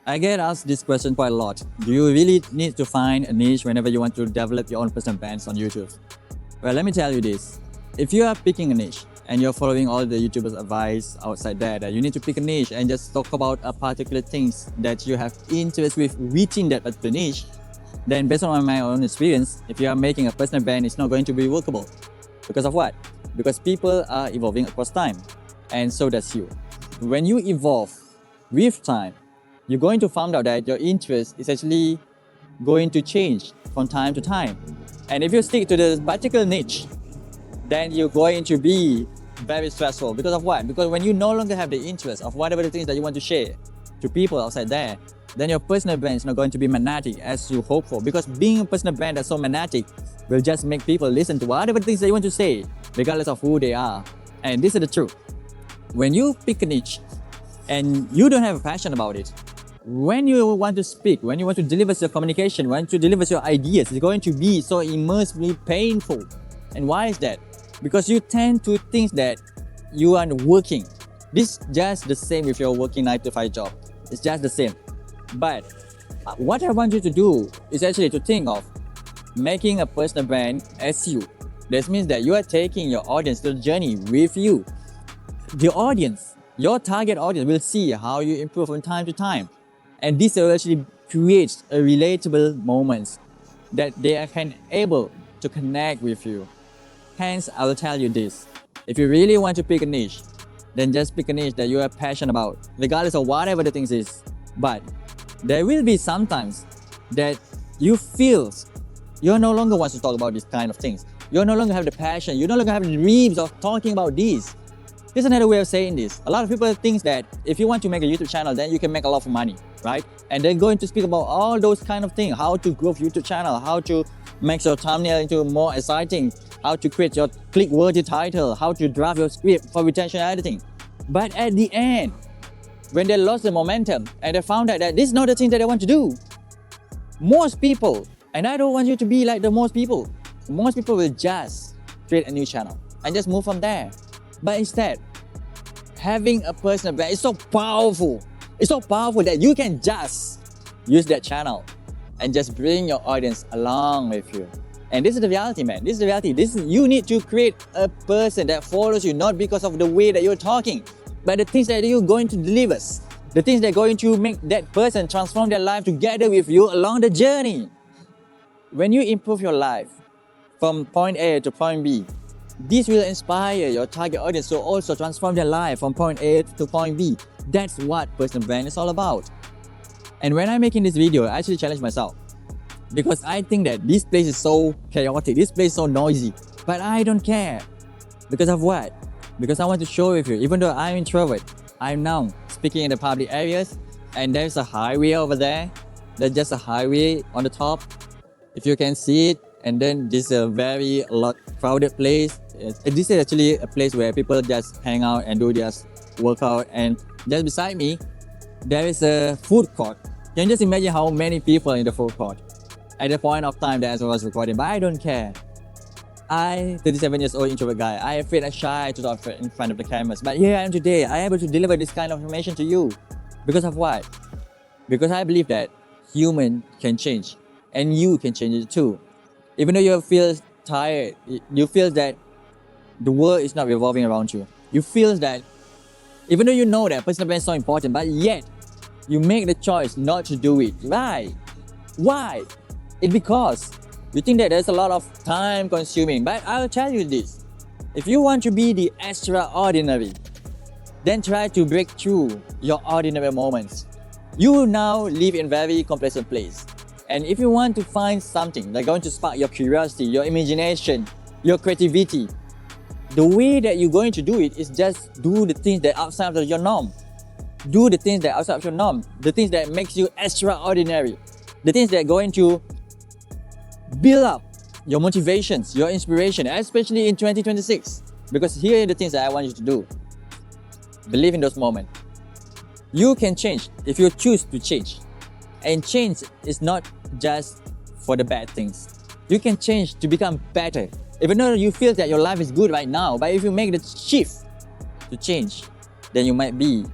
I get asked this question quite a lot. Do you really need to find a niche whenever you want to develop your own personal brands on YouTube? Well, let me tell you this. If you are picking a niche and you're following all the YouTubers' advice outside there that you need to pick a niche and just talk about a particular things that you have interest with within that particular niche, then based on my own experience, if you are making a personal brand, it's not going to be workable. Because of what? Because people are evolving across time, and so does you. When you evolve with time, you're going to find out that your interest is actually going to change from time to time. And if you stick to the particular niche, then you're going to be very stressful. Because of what? Because when you no longer have the interest of whatever the things that you want to share to people outside there, then your personal brand is not going to be magnetic as you hope for. Because being a personal brand that's so magnetic will just make people listen to whatever things that you want to say, regardless of who they are. And this is the truth. When you pick a niche and you don't have a passion about it, when you want to speak, when you want to deliver your communication, when you deliver your ideas, it's going to be so immersively painful. And why is that? Because you tend to think that you are working. This is just the same with your working 9-to-5 job. It's just the same. But what I want you to do is actually to think of making a personal brand as you. This means that you are taking your audience to the journey with you. The audience, your target audience, will see how you improve from time to time. And this will actually create a relatable moments that they can able to connect with you. Hence, I will tell you this. If you really want to pick a niche, then just pick a niche that you are passionate about, regardless of whatever the things is. But there will be sometimes that you feel you no longer want to talk about these kind of things. You no longer have the passion. You no longer have the dreams of talking about these. Here's another way of saying this. A lot of people think that if you want to make a YouTube channel, then you can make a lot of money, right? And they're going to speak about all those kind of things. How to grow YouTube channel, how to make your thumbnail into more exciting, how to create your click-worthy title, how to draft your script for retention editing. But at the end, when they lost the momentum and they found out that this is not the thing that they want to do, most people, and I don't want you to be like the most people will just create a new channel and just move from there. But instead, having a personal brand is so powerful. It's so powerful that you can just use that channel and just bring your audience along with you. And this is the reality, man. This is the reality. You need to create a person that follows you, not because of the way that you're talking, but the things that you're going to deliver, the things that are going to make that person transform their life together with you along the journey. When you improve your life from point A to point B, this will inspire your target audience to also transform their life from point A to point B. That's what personal brand is all about. And when I'm making this video, I actually challenge myself, because I think that this place is so chaotic, this place is so noisy, but I don't care. Because of what? Because I want to show with you, even though I'm introvert, I'm now speaking in the public areas, and there's a highway over there. There's just a highway on the top, if you can see it. And then this is a very crowded place. This is actually a place where people just hang out and do their workout. And just beside me, there is a food court. Can you just imagine how many people in the food court at the point of time that I was recording? But I don't care. I, 37 years old introvert guy, I afraid and shy to talk in front of the cameras. But here I am today. I am able to deliver this kind of information to you. Because of what? Because I believe that human can change, and you can change it too. Even though you feel tired, you feel that the world is not revolving around you. You feel that even though you know that personal brand is so important, but yet you make the choice not to do it. Why? Why? It's because you think that there's a lot of time consuming. But I'll tell you this. If you want to be the extraordinary, then try to break through your ordinary moments. You now live in a very complacent place. And if you want to find something that's going to spark your curiosity, your imagination, your creativity, the way that you're going to do it is just do the things that are outside of your norm. Do the things that are outside of your norm. The things that makes you extraordinary. The things that are going to build up your motivations, your inspiration, especially in 2026. Because here are the things that I want you to do. Believe in those moments. You can change if you choose to change. And change is not just for the bad things. You can change to become better. Even though you feel that your life is good right now, but if you make the shift to change, then you might be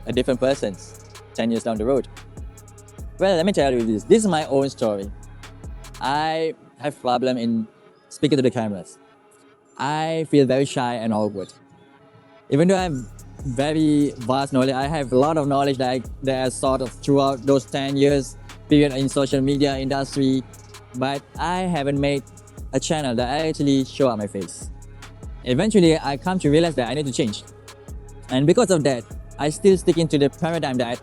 a different person. 10 years down the road? Well, let me tell you this. This is my own story. I have problem in speaking to the cameras. I feel very shy and awkward. Even though I have very vast knowledge, I have a lot of knowledge that I sort of throughout those 10 years period in social media industry, but I haven't made a channel that I actually show up my face. Eventually, I come to realize that I need to change. And because of that, I still stick into the paradigm that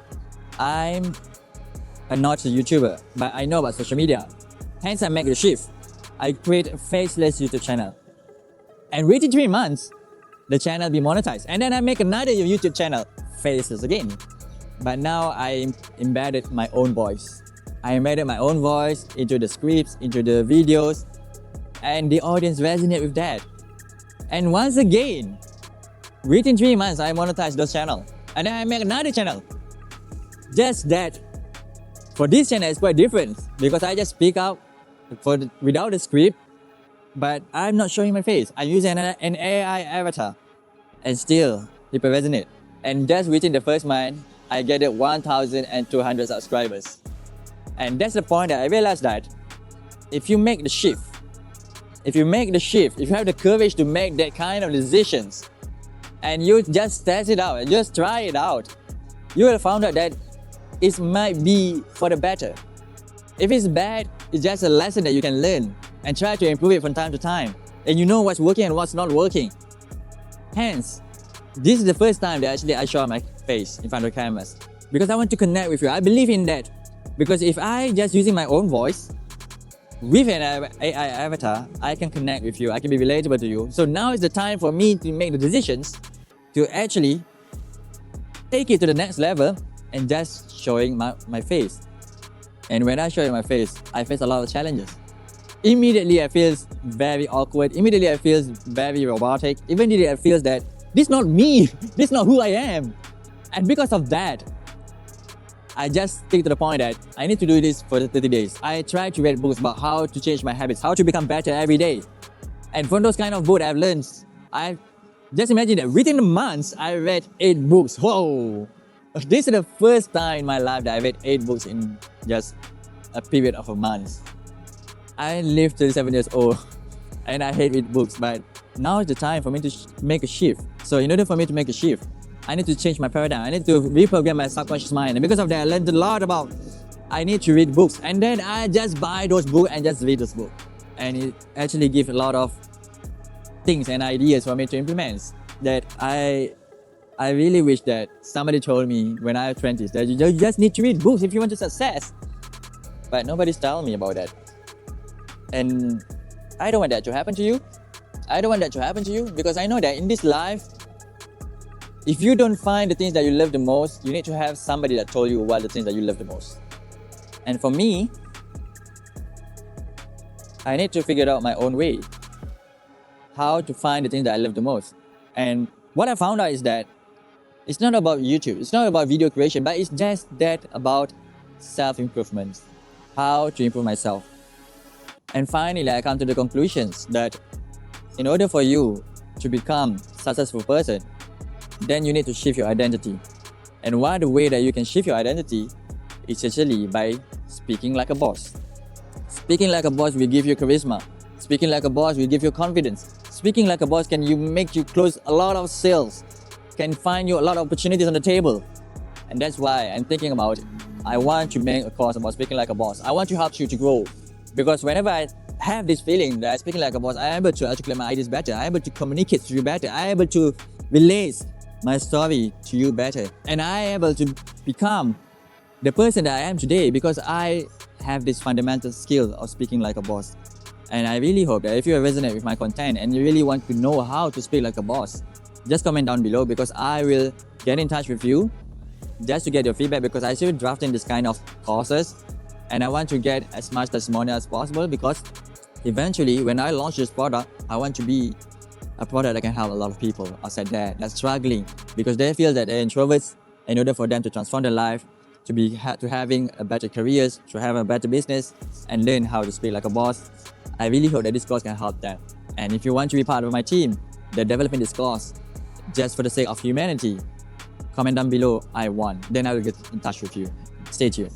I'm not a YouTuber, but I know about social media. Hence, I make the shift. I create a faceless YouTube channel. And within 3 months, the channel be monetized. And then I make another YouTube channel, Faceless again. But now I embedded my own voice. I embedded my own voice into the scripts, into the videos, and the audience resonate with that. And once again, within 3 months, I monetized those channels. And then I make another channel. Just that. For this channel, it's quite different because I just speak out without a script, but I'm not showing my face. I'm using an AI avatar, and still people resonate. And just within the first month, I gathered 1,200 subscribers. And that's the point that I realized that if you make the shift, if you have the courage to make that kind of decisions, and you just test it out and just try it out, you will find out that it might be for the better. If it's bad, it's just a lesson that you can learn and try to improve it from time to time. And you know what's working and what's not working. Hence, this is the first time that actually I show my face in front of cameras because I want to connect with you. I believe in that. Because if I just using my own voice with an AI avatar, I can connect with you. I can be relatable to you. So now is the time for me to make the decisions to actually take it to the next level and just showing my face. And when I show my face, I face a lot of challenges. Immediately I feel very awkward. Immediately I feel very robotic. Immediately I feel that this is not me. This is not who I am. And because of that, I just stick to the point that I need to do this for the 30 days. I try to read books about how to change my habits, how to become better every day. And from those kind of books I've learned, I just imagine that within a month, I read 8 books. Whoa! This is the first time in my life that I read 8 books in just a period of a month. I live 37 years old and I hate read books, but now is the time for me to make a shift. So in order for me to make a shift, I need to change my paradigm. I need to reprogram my subconscious mind. And because of that, I learned a lot about I need to read books. And then I just buy those books and just read those books. And it actually gives a lot of things and ideas for me to implement that I really wish that somebody told me when I was 20s that you just need to read books if you want to success. But nobody's telling me about that. And I don't want that to happen to you. I don't want that to happen to you because I know that in this life, if you don't find the things that you love the most, you need to have somebody that told you what are the things that you love the most. And for me, I need to figure out my own way, how to find the things that I love the most. And what I found out is that it's not about YouTube, it's not about video creation, but it's just that about self-improvement, how to improve myself. And finally, I come to the conclusions that in order for you to become a successful person, then you need to shift your identity. And one of the ways that you can shift your identity is actually by speaking like a boss. Speaking like a boss will give you charisma. Speaking like a boss will give you confidence. Speaking like a boss can make you close a lot of sales, can find you a lot of opportunities on the table. And that's why I'm thinking about it. I want to make a course about speaking like a boss. I want to help you to grow. Because whenever I have this feeling that speaking like a boss, I am able to articulate my ideas better. I am able to communicate to you better. I am able to relate my story to you better. And I am able to become the person that I am today because I have this fundamental skill of speaking like a boss. And I really hope that if you resonate with my content and you really want to know how to speak like a boss, just comment down below because I will get in touch with you just to get your feedback because I still drafting this kind of courses and I want to get as much testimonial as possible because eventually when I launch this product, I want to be a product that can help a lot of people outside there that's struggling because they feel that they're introverts. In order for them to transform their life, to having a better careers, to have a better business and learn how to speak like a boss, I really hope that this course can help them. And if you want to be part of my team, they're developing this course just for the sake of humanity. comment down below I won. Then I will get in touch with you. Stay tuned.